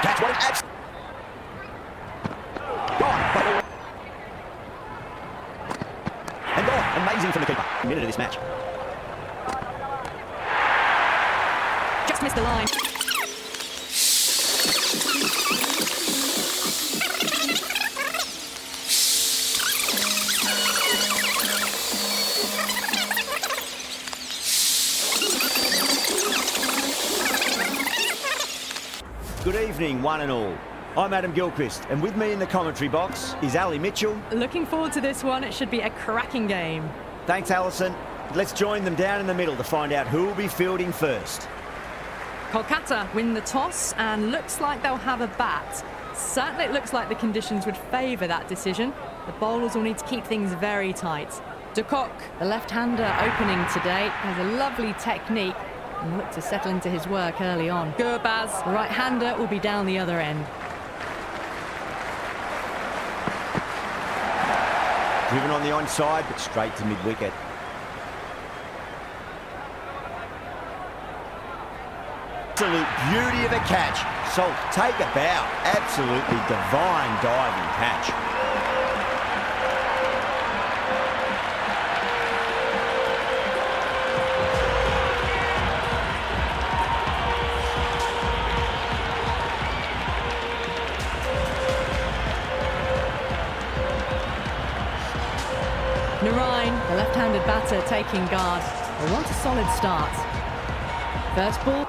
catch. What an abs... Gone. And gone. Amazing from the keeper. Minute of this match. Just missed the line. Good evening, one and all. I'm Adam Gilchrist, and with me in the commentary box is Ali Mitchell. Looking forward to this one. It should be a cracking game. Thanks, Alison. Let's join them down in the middle to find out who will be fielding first. Kolkata win the toss and looks like they'll have a bat. Certainly it looks like the conditions would favour that decision. The bowlers will need to keep things very tight. De Kock, the left-hander opening today, has a lovely technique and look to settle into his work early on. Gurbaz, the right-hander, will be down the other end. Driven on the onside, but straight to mid-wicket. Absolute beauty of a catch. Salt, take a bow. Absolutely divine diving catch. Narine, the left-handed batter, taking guard. They want a solid start. First ball.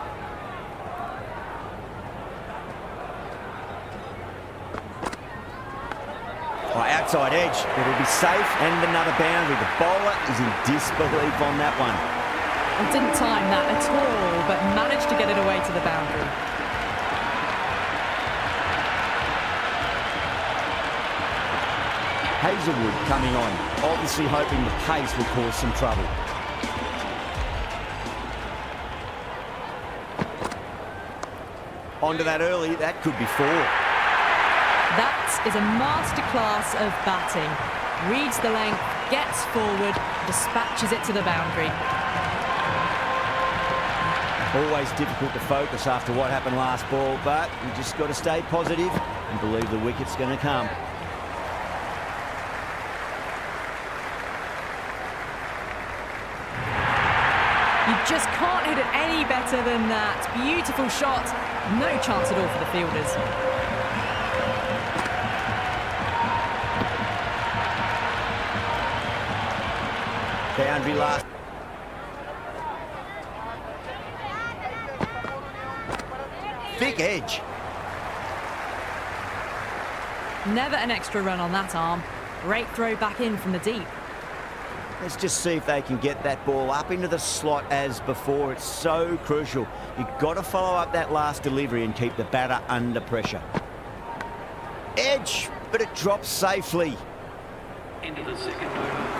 Outside edge, it'll be safe, and another boundary. The bowler is in disbelief on that one. And didn't time that at all, but managed to get it away to the boundary. Hazelwood coming on, obviously hoping the pace will cause some trouble. Onto that early, that could be four. That is a masterclass of batting. Reads the length, gets forward, dispatches it to the boundary. Always difficult to focus after what happened last ball, but you just got to stay positive and believe the wicket's going to come. You just can't hit it any better than that. Beautiful shot. No chance at all for the fielders. Boundary last. Thick edge. Never an extra run on that arm. Great throw back in from the deep. Let's just see if they can get that ball up into the slot as before. It's so crucial. You've got to follow up that last delivery and keep the batter under pressure. Edge, but it drops safely. Into the second over.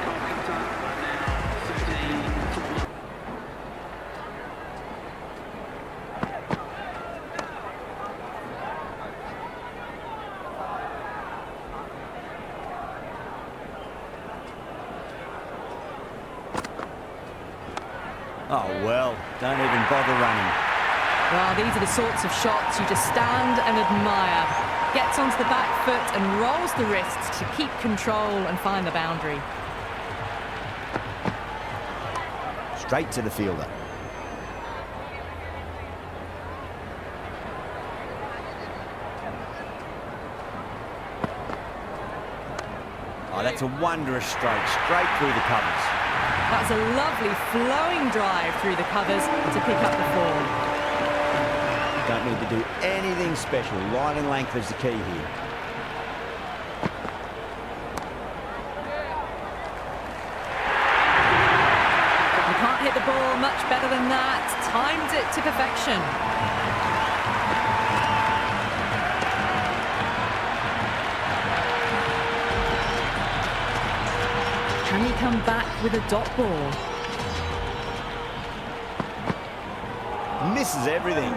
Oh, well, don't even bother running. Well, these are the sorts of shots you just stand and admire. Gets onto the back foot and rolls the wrists to keep control and find the boundary. Straight to the fielder. Oh, that's a wondrous stroke, straight through the covers. That's a lovely flowing drive through the covers to pick up the ball. Don't need to do anything special. Line and length is the key here. You can't hit the ball much better than that. Timed it to perfection. Can he come back with a dot ball? Misses everything.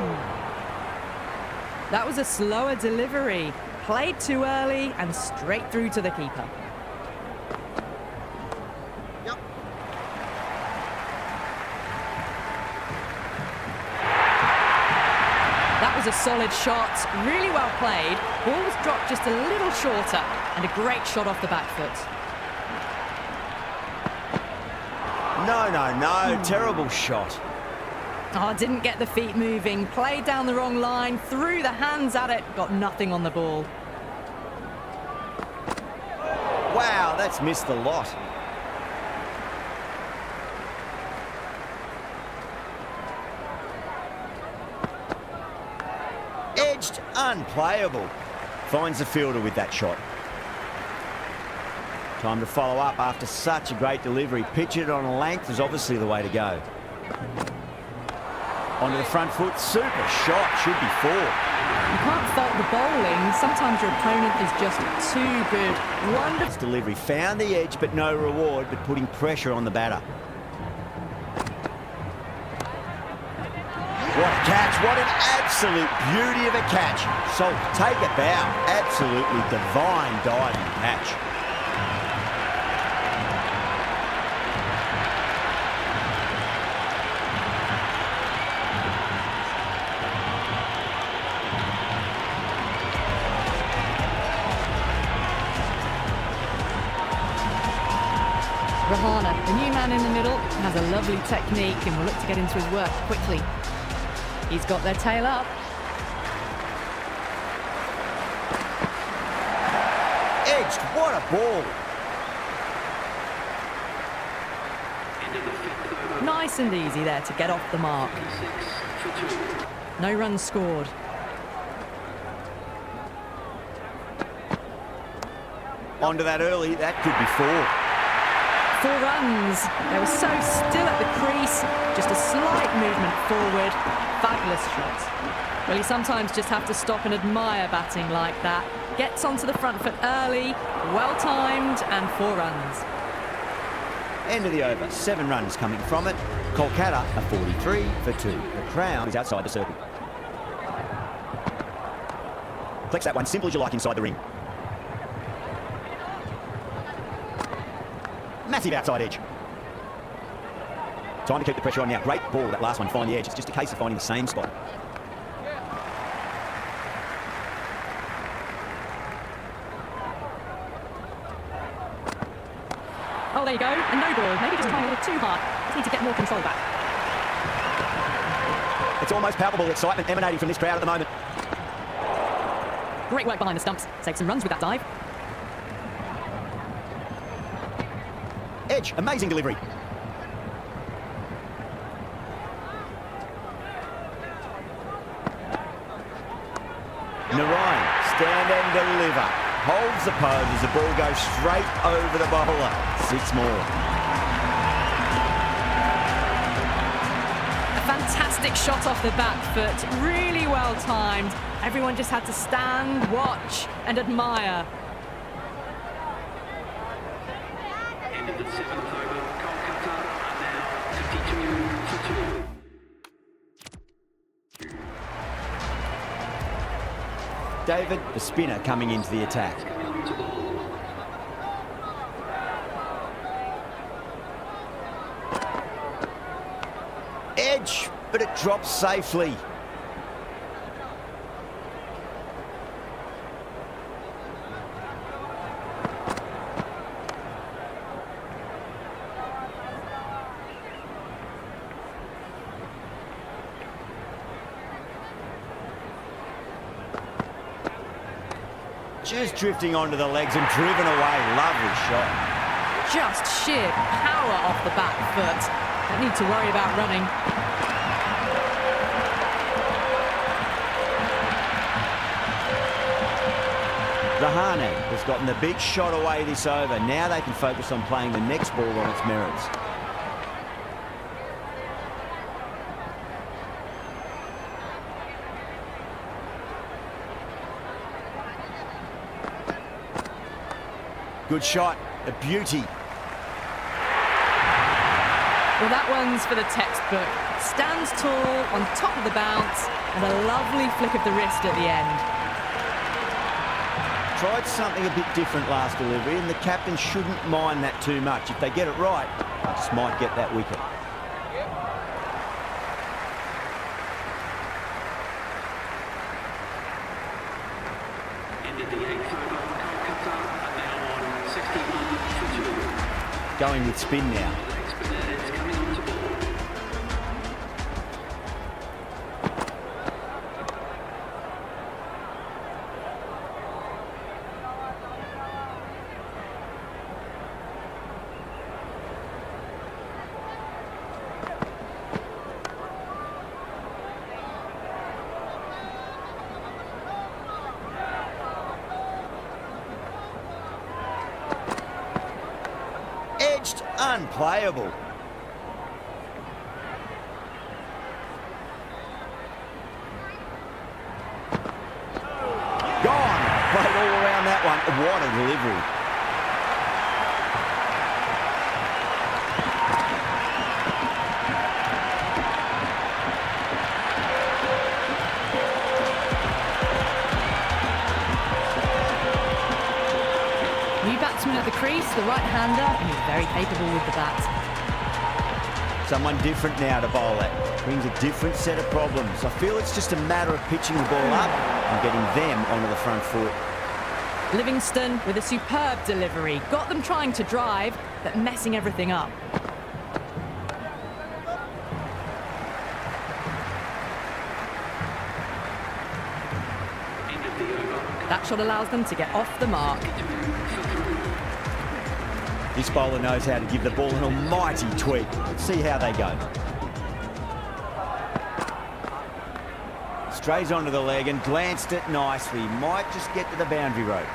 That was a slower delivery. Played too early and straight through to the keeper. Yep. That was a solid shot, really well played. Ball was dropped just a little shorter, and a great shot off the back foot. No, terrible shot. Oh, didn't get the feet moving, played down the wrong line, threw the hands at it, got nothing on the ball. Wow, that's missed the lot. Edged, unplayable. Finds the fielder with that shot. Time to follow up after such a great delivery. Pitch it on a length is obviously the way to go. Onto the front foot, super shot, should be 4. You can't fault the bowling. Sometimes your opponent is just too good. Wonderful delivery, found the edge but no reward, but putting pressure on the batter. What a catch, what an absolute beauty of a catch. So take a bow, absolutely divine diving catch. Rahana, the new man in the middle, has a lovely technique and will look to get into his work quickly. He's got their tail up. Edged, what a ball. Nice and easy there to get off the mark. No runs scored. Onto that early, that could be 4. 4 runs. They were so still at the crease. Just a slight movement forward. Fabulous shot. Well, you sometimes just have to stop and admire batting like that. Gets onto the front foot early, well timed, and 4 runs. End of the over, 7 runs coming from it. Kolkata are 43 for 2. The Crown is outside the circle. Flex that one, simple as you like inside the ring. Massive outside edge. Time to keep the pressure on now. Great ball, that last one, find the edge. It's just a case of finding the same spot. Oh, there you go. A no ball. Maybe just trying a little too hard. Just need to get more control back. It's almost palpable excitement emanating from this crowd at the moment. Great work behind the stumps. Take some runs with that dive. Edge, amazing delivery. Narayan, stand and deliver. Holds the pose as the ball goes straight over the bowler. 6 more. A fantastic shot off the back foot. Really well timed. Everyone just had to stand, watch, and admire. End of the 7th over. Kolkata are now 52 for 2. David, the spinner, coming into the attack. Edge, but it drops safely. Just drifting onto the legs and driven away. Lovely shot. Just sheer power off the back foot. Don't need to worry about running. Rahane has gotten the big shot away this over. Now they can focus on playing the next ball on its merits. Good shot, a beauty. Well, that one's for the textbook. Stands tall, on top of the bounce, and a lovely flick of the wrist at the end. Tried something a bit different last delivery, and the captain shouldn't mind that too much. If they get it right, they just might get that wicket. Ended the 8th over, Kolkata are now on 61 for 2. Going with spin now. The next spinner is coming on to ball. Edged, unplayable. Gone. Played all around that one. What a delivery. New batsman at the crease, the right-hander, and he's very capable with the bat. Someone different now to bowl at. Brings a different set of problems. I feel it's just a matter of pitching the ball up and getting them onto the front foot. Livingston with a superb delivery. Got them trying to drive, but messing everything up. Ended the over. That shot allows them to get off the mark. This bowler knows how to give the ball an almighty tweak. Let's see how they go. Strays onto the leg and glanced it nicely. Might just get to the boundary rope.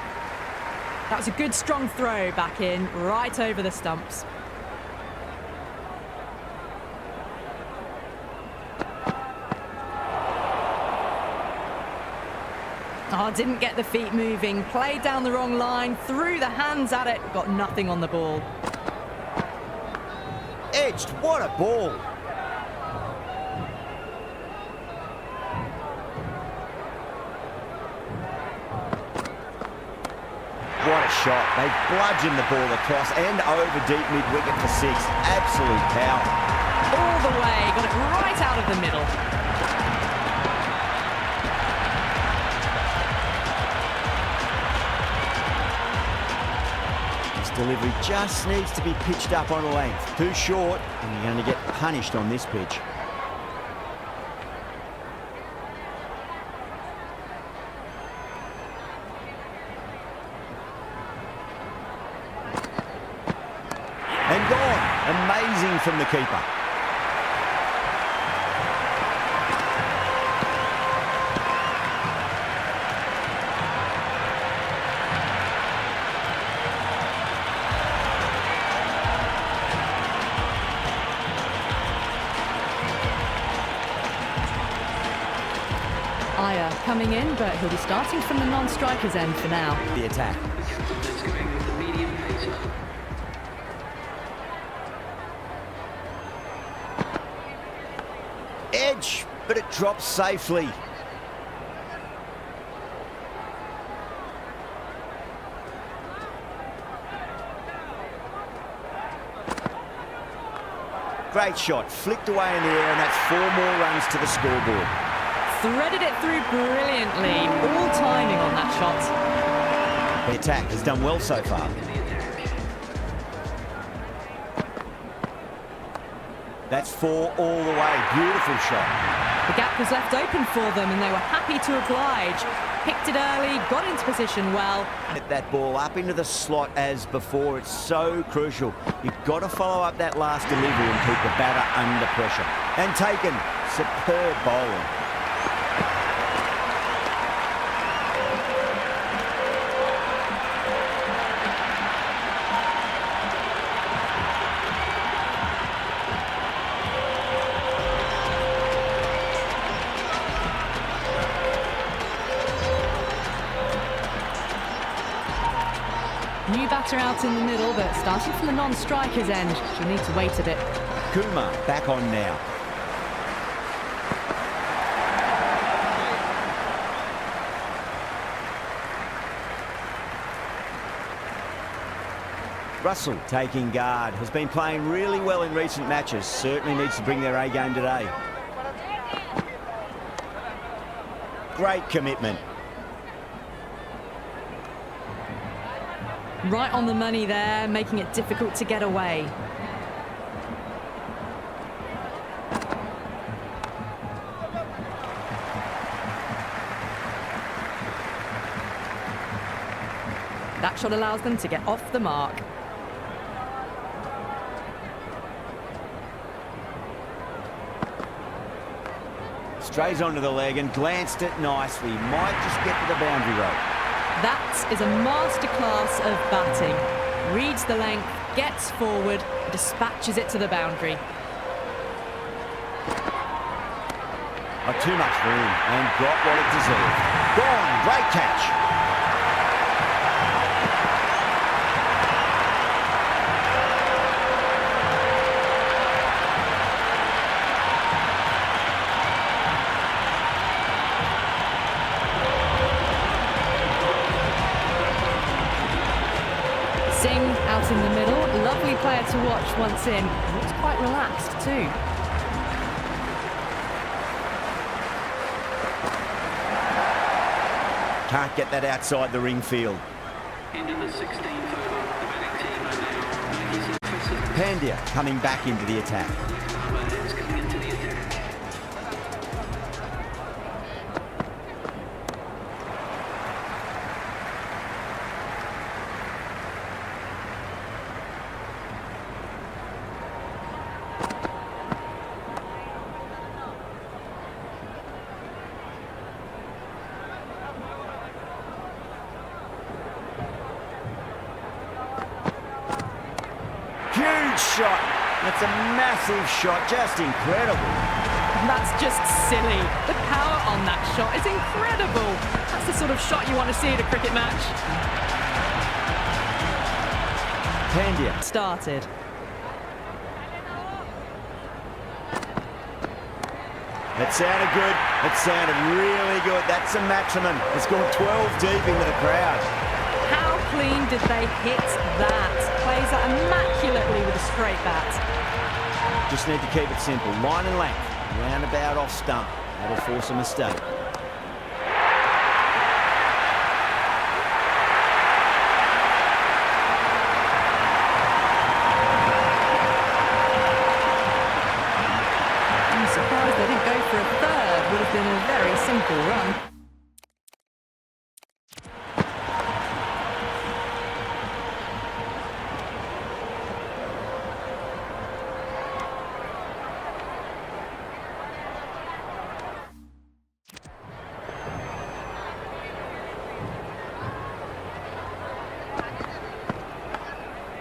That was a good strong throw back in, right over the stumps. Oh, didn't get the feet moving, played down the wrong line, threw the hands at it, got nothing on the ball. Edged, what a ball. What a shot. They bludgeoned the ball across and over deep mid-wicket for 6. Absolute power. All the way, got it right out of the middle. This delivery just needs to be pitched up on a length. Too short, and you're going to get punished on this pitch. And gone. Amazing from the keeper. Iyer coming in, but he'll be starting from the non-striker's end for now. The attack. The captain is going with the medium pacer. Edge, but it drops safely. Great shot, flicked away in the air, and that's 4 more runs to the scoreboard. Threaded it through brilliantly, all timing on that shot. The attack has done well so far. That's 4 all the way. Beautiful shot. The gap was left open for them and they were happy to oblige. Picked it early, got into position well. Get that ball up into the slot as before. It's so crucial. You've got to follow up that last delivery and keep the batter under pressure. And taken. Superb bowling. New batter out in the middle, but starting from the non-striker's end. She'll need to wait a bit. Kumar back on now. Russell taking guard. Has been playing really well in recent matches. Certainly needs to bring their A game today. Great commitment. Right on the money there, making it difficult to get away. That shot allows them to get off the mark. Strays onto the leg and glanced it nicely. Might just get to the boundary rope. That is a masterclass of batting. Reads the length, gets forward, dispatches it to the boundary. Too much room and got what it deserved. Gone, great catch. Out in the middle, lovely player to watch once in. Looks quite relaxed too. Can't get that outside the ring field. Into the 16th over, the batting team are now making some passes. Pandya coming back into the attack. Is coming into the attack. Huge shot. That's a massive shot, just incredible. That's just silly. The power on that shot is incredible. That's the sort of shot you want to see at a cricket match. Pandya. Started. That sounded good. It sounded really good. That's a maximum. It's gone 12 deep into the crowd. How clean did they hit that? Plays that immaculately with a straight bat. Just need to keep it simple. Line and length. Roundabout off stump. That'll force a mistake. I'm surprised they didn't go for a third. Would have been a very simple run.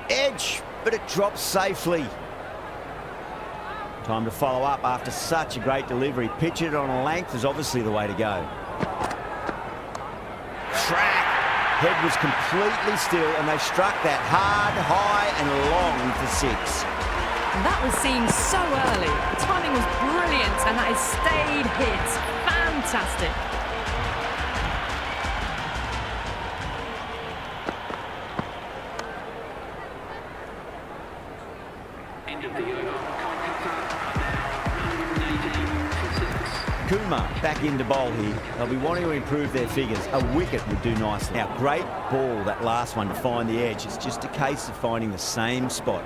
Edge, but it drops safely. Time to follow up after such a great delivery. Pitch it on a length is obviously the way to go. Track. Head was completely still and they struck that hard, high and long for six. That was seen so early. The timing was brilliant and that has stayed hit. Fantastic. End of the over, Kolkata now 118 for 6. Kumar back into bowl here. They'll be wanting to improve their figures. A wicket would do nicely. Now, great ball, that last one, to find the edge. It's just a case of finding the same spot.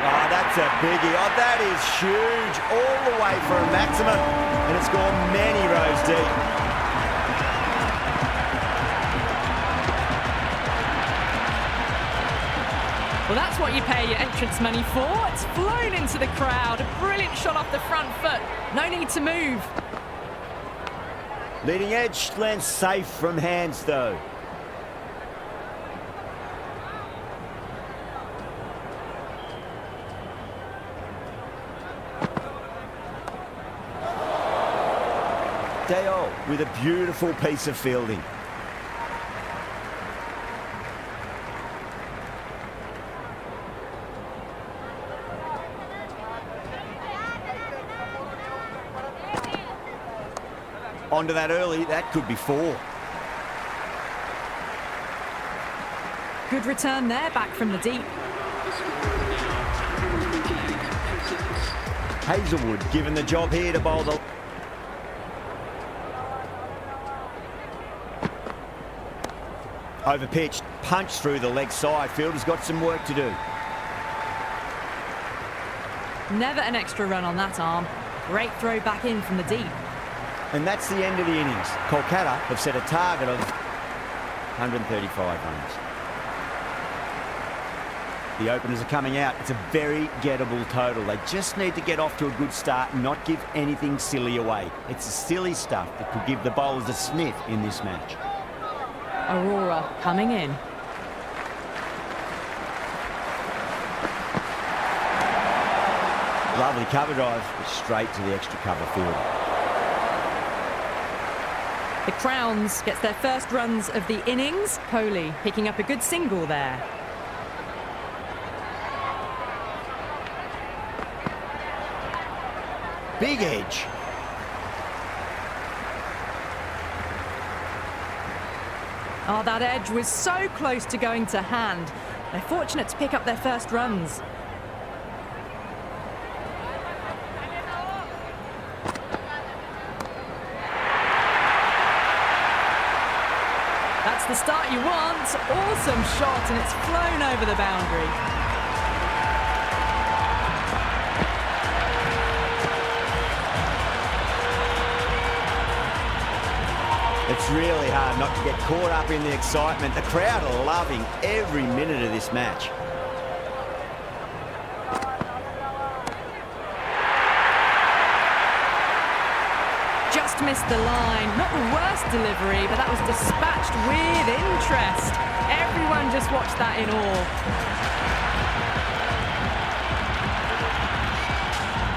Oh, that's a biggie. Oh, that is huge. All the way for a maximum. And it's gone many rows deep. Well, that's what you pay your entrance money for. It's flown into the crowd. A brilliant shot off the front foot. No need to move. Leading edge lands safe from hands, though. Dale with a beautiful piece of fielding. Onto that early, that could be 4. Good return there, back from the deep. The score is now 128 for 6. Hazelwood given the job here to bowl the... Over-pitched, punched through the leg side. Fielder's got some work to do. Never an extra run on that arm. Great throw back in from the deep. And that's the end of the innings. Kolkata have set a target of 135 runs. The openers are coming out. It's a very gettable total. They just need to get off to a good start and not give anything silly away. It's the silly stuff that could give the bowlers a sniff in this match. Aurora coming in. Lovely cover drive, but straight to the extra cover field. The Crowns gets their first runs of the innings. Kohli picking up a good single there. Big edge. Oh, that edge was so close to going to hand. They're fortunate to pick up their first runs. That's the start you want. Awesome shot, and it's flown over the boundary. It's really hard not to get caught up in the excitement. The crowd are loving every minute of this match. Just missed the line. Not the worst delivery, but that was dispatched with interest. Everyone just watched that in awe.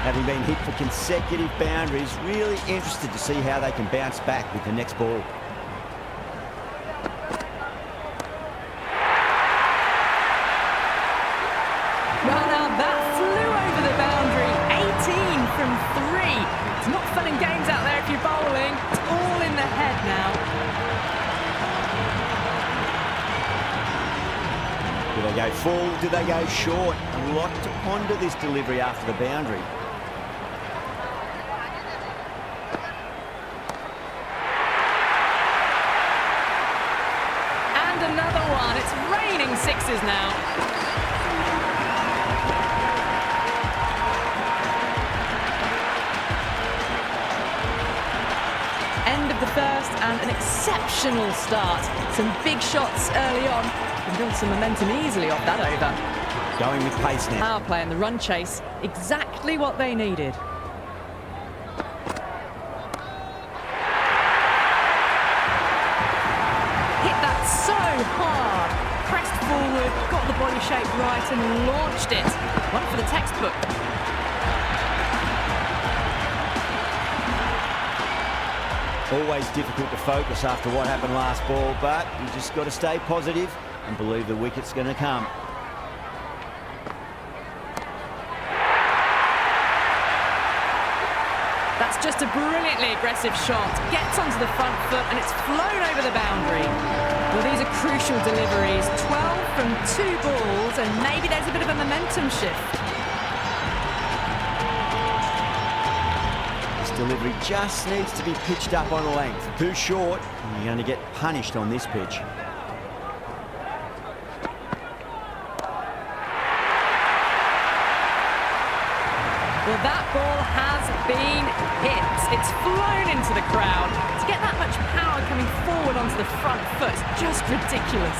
Having been hit for consecutive boundaries, really interested to see how they can bounce back with the next ball. Well, now that flew over the boundary. 18 from 3. It's not fun and games out there if you're bowling. It's all in the head now. Do they go full? Do they go short? A lot to ponder this delivery after the boundary. Another one. It's raining sixes now. End of the first and an exceptional start. Some big shots early on. Can build some momentum easily off that over. Going with pace now. Power play and the run chase. Exactly what they needed. So hard, pressed forward, got the body shape right and launched it. One for the textbook. Always difficult to focus after what happened last ball, but you just got to stay positive and believe the wicket's going to come. That's just a brilliantly aggressive shot. Gets onto the front foot and it's flown over the boundary. Well, these are crucial deliveries. 12 from 2 balls, and maybe there's a bit of a momentum shift. This delivery just needs to be pitched up on length. Too short, and you're going to get punished on this pitch. Well, that ball has been hit. It's flown into the crowd. To get that much power coming forward onto the front foot is just ridiculous.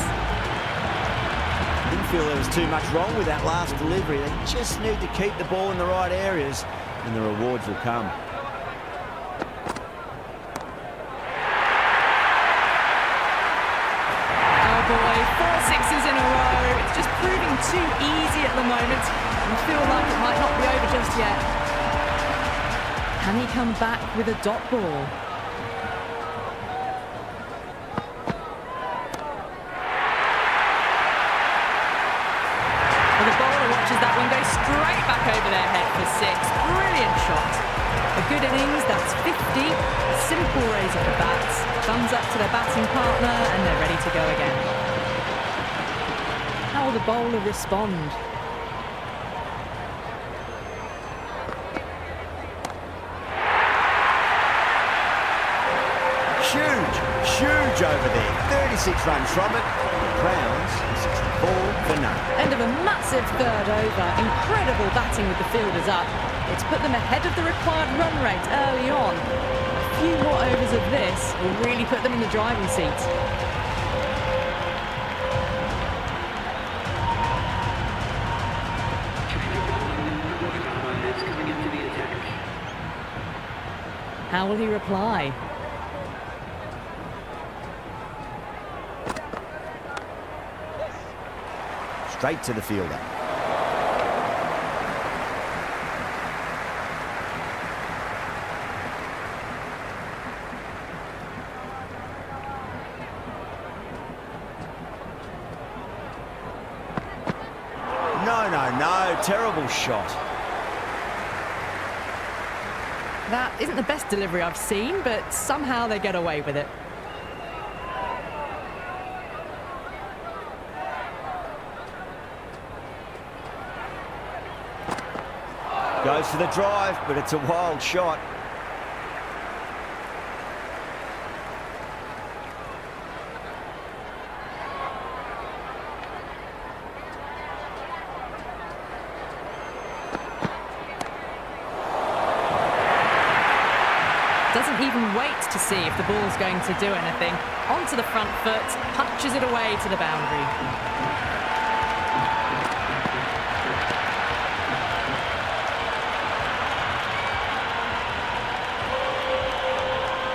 Didn't feel there was too much wrong with that last delivery. They just need to keep the ball in the right areas, and the rewards will come. Oh boy, 4 sixes in a row. It's just proving too easy at the moment. I feel like it might not be over just yet. Can he come back with a dot ball? Well, the bowler watches that one go straight back over their head for 6. Brilliant shot. A good innings, that's 50. Simple raise of the bats. Thumbs up to their batting partner, and they're ready to go again. How will the bowler respond? Huge over there. 36 runs from it. Crowns 64 for none. End of a massive third over. Incredible batting with the fielders up. It's put them ahead of the required run rate early on. A few more overs of this will really put them in the driving seat. How will he reply? Straight to the fielder. No, terrible shot. That isn't the best delivery I've seen, but somehow they get away with it. Goes for the drive, but it's a wild shot. Doesn't even wait to see if the ball's going to do anything. Onto the front foot, punches it away to the boundary.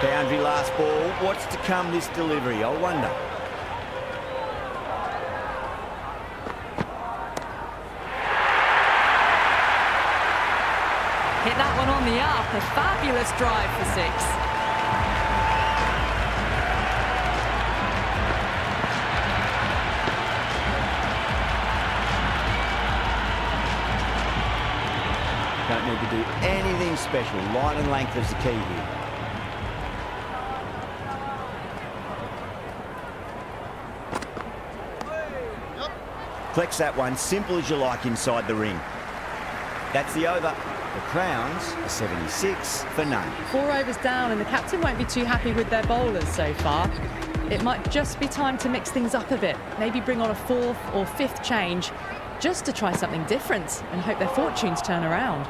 Boundary last ball. What's to come this delivery? I wonder. Hit that one on the up. A fabulous drive for six. Don't need to do anything special. Line and length is the key here. Flex that one, simple as you like inside the ring. That's the over. The Crowns are 76 for none. 4 overs down, and the captain won't be too happy with their bowlers so far. It might just be time to mix things up a bit. Maybe bring on a 4th or 5th change just to try something different and hope their fortunes turn around.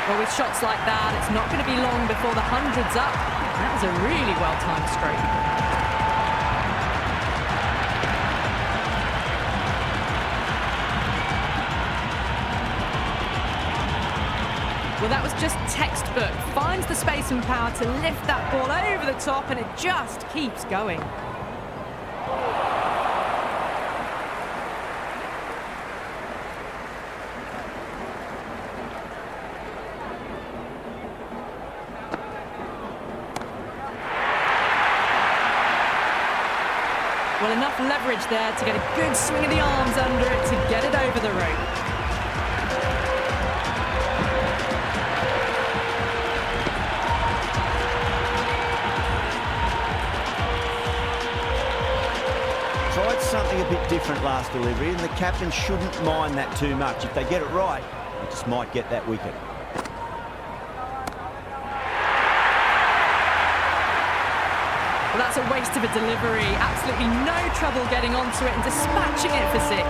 Well, with shots like that, it's not going to be long before the 100's up. That was a really well-timed stroke. Well, that was just textbook. Finds the space and power to lift that ball over the top, and it just keeps going. Well, enough leverage there to get a good swing of the arms under it to get it over the rope. Tried something a bit different last delivery, and the captain shouldn't mind that too much. If they get it right, they just might get that wicket. Well, that's a waste of a delivery. Absolutely no trouble getting onto it and dispatching it for 6.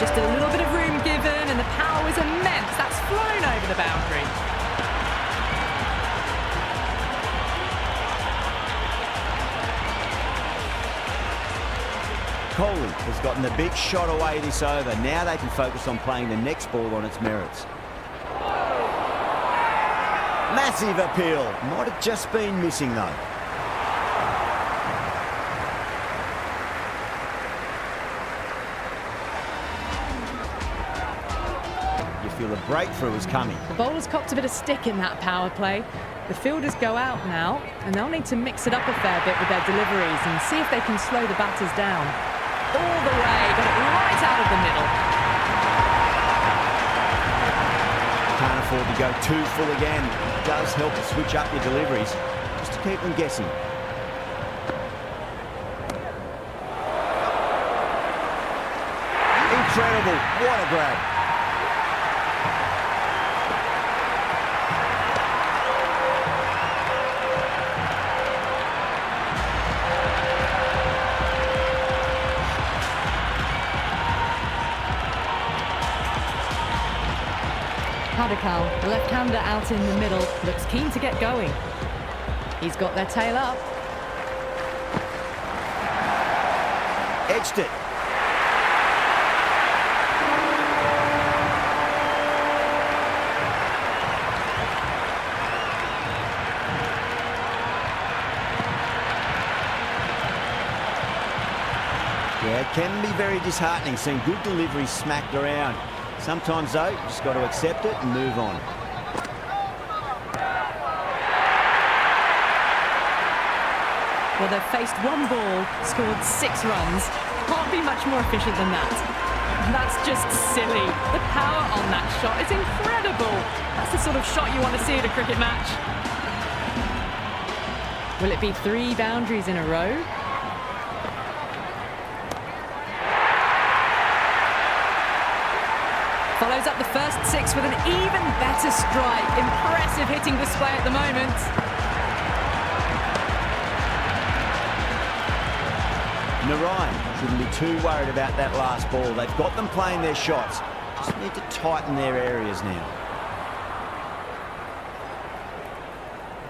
Just a little bit of room given, and the power was immense. That's flown over the boundary. Kohli has gotten the big shot away this over. Now they can focus on playing the next ball on its merits. Massive appeal. Might have just been missing though. You feel the breakthrough is coming. The bowlers copped a bit of stick in that power play. The fielders go out now, and they'll need to mix it up a fair bit with their deliveries and see if they can slow the batters down. All the way, got it right out of the middle. Can't afford to go too full again. It does help to switch up your deliveries, just to keep them guessing. Incredible. What a grab. Padikal, the left-hander out in the middle, looks keen to get going. He's got their tail up. Edged it. Yeah, it can be very disheartening seeing good deliveries smacked around. Sometimes, though, you just got to accept it and move on. Well, they've faced one ball, scored 6 runs. Can't be much more efficient than that. That's just silly. The power on that shot is incredible. That's the sort of shot you want to see at a cricket match. Will it be 3 boundaries in a row? Follows up the first 6 with an even better strike. Impressive hitting display at the moment. Narayan shouldn't be too worried about that last ball. They've got them playing their shots. Just need to tighten their areas now.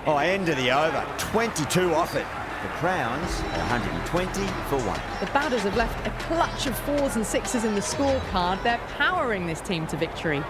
Oh, end of the over. 22 off it. The Crowns are 120 for 1. The batters have left a clutch of 4s and 6s in the scorecard. They're powering this team to victory.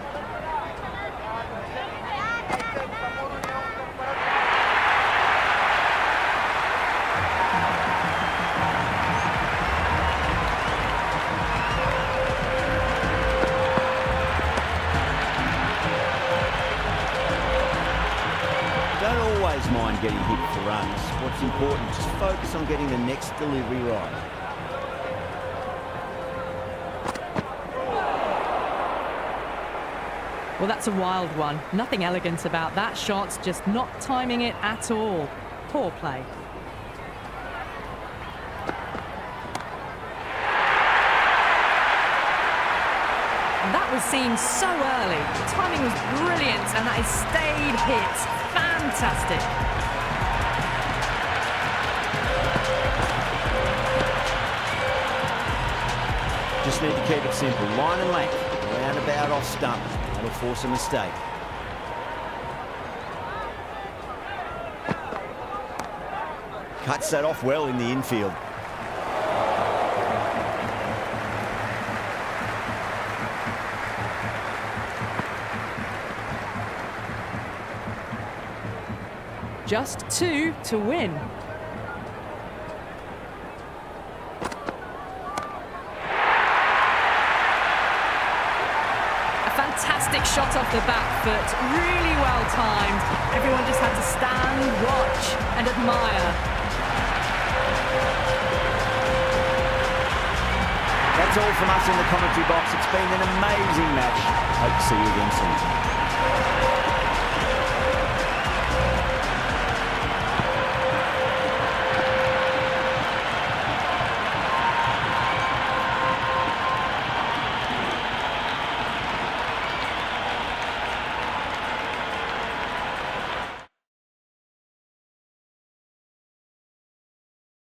Don't always mind getting hit for runs. What's important, just focus on getting the next delivery right. Well, that's a wild one. Nothing elegant about that shot, just not timing it at all. Poor play. And that was seen so early. The timing was brilliant, and that is stayed hit. Fantastic. Just need to keep it simple. Line and length. Roundabout off stump. That'll force a mistake. Cuts that off well in the infield. Just 2 to win. Fantastic shot off the back foot, really well timed. Everyone just had to stand, watch and admire. That's all from us in the commentary box. It's been an amazing match. Hope to see you again soon.